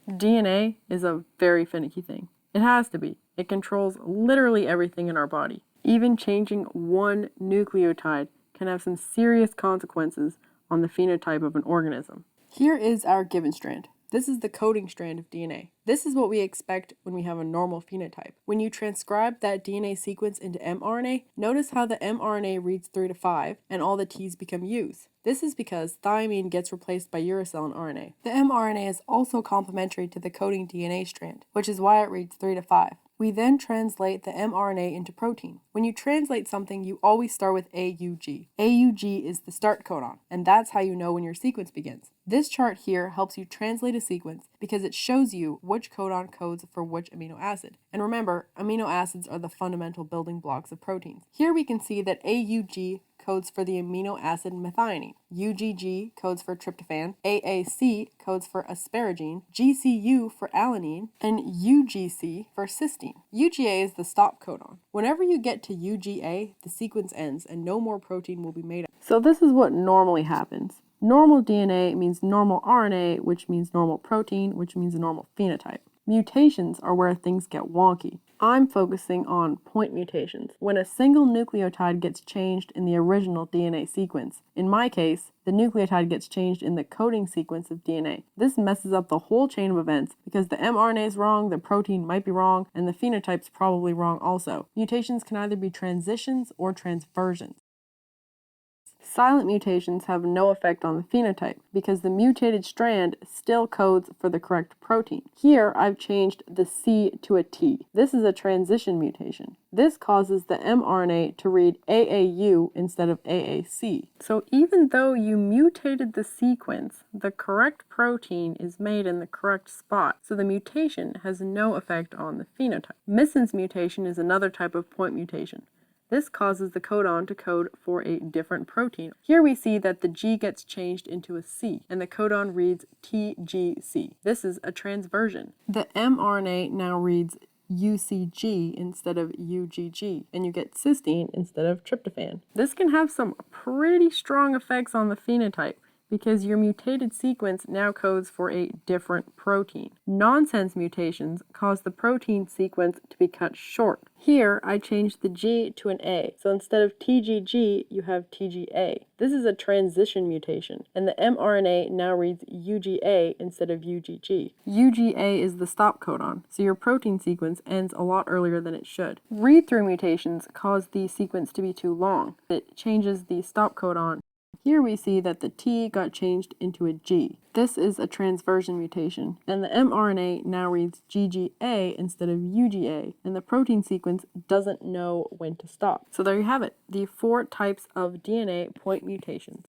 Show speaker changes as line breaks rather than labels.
DNA is a very finicky thing. It has to be. It controls literally everything in our body. Even changing one nucleotide can have some serious consequences on the phenotype of an organism. Here is our given strand. This is the coding strand of DNA. This is what we expect when we have a normal phenotype. When you transcribe that DNA sequence into mRNA, notice how the mRNA reads 3 to 5 and all the T's become U's. This is because thymine gets replaced by uracil in RNA. The mRNA is also complementary to the coding DNA strand, which is why it reads 3 to 5. We then translate the mRNA into protein. When you translate something, you always start with AUG. AUG is the start codon, and that's how you know when your sequence begins. This chart here helps you translate a sequence because it shows you which codon codes for which amino acid. And remember, amino acids are the fundamental building blocks of proteins. Here we can see that AUG codes for the amino acid methionine, UGG codes for tryptophan, AAC codes for asparagine, GCU for alanine, and UGC for cysteine. UGA is the stop codon. Whenever you get to UGA, the sequence ends and no more protein will be made. So this is what normally happens. Normal DNA means normal RNA, which means normal protein, which means a normal phenotype. Mutations are where things get wonky. I'm focusing on point mutations, when a single nucleotide gets changed in the original DNA sequence. In my case, the nucleotide gets changed in the coding sequence of DNA. This messes up the whole chain of events because the mRNA is wrong, the protein might be wrong, and the phenotype's probably wrong also. Mutations can either be transitions or transversions. Silent mutations have no effect on the phenotype because the mutated strand still codes for the correct protein. Here, I've changed the C to a T. This is a transition mutation. This causes the mRNA to read AAU instead of AAC. So even though you mutated the sequence, the correct protein is made in the correct spot, so the mutation has no effect on the phenotype. Missense mutation is another type of point mutation. This causes the codon to code for a different protein. Here we see that the G gets changed into a C, and the codon reads TGC. This is a transversion. The mRNA now reads UCG instead of UGG, and you get cysteine instead of tryptophan. This can have some pretty strong effects on the phenotype, because your mutated sequence now codes for a different protein. Nonsense mutations cause the protein sequence to be cut short. Here, I changed the G to an A, so instead of TGG, you have TGA. This is a transition mutation, and the mRNA now reads UGA instead of UGG. UGA is the stop codon, so your protein sequence ends a lot earlier than it should. Read-through mutations cause the sequence to be too long. It changes the stop codon. Here we see that the T got changed into a G. This is a transversion mutation, and the mRNA now reads GGA instead of UGA, and the protein sequence doesn't know when to stop. So there you have it, the 4 types of DNA point mutations.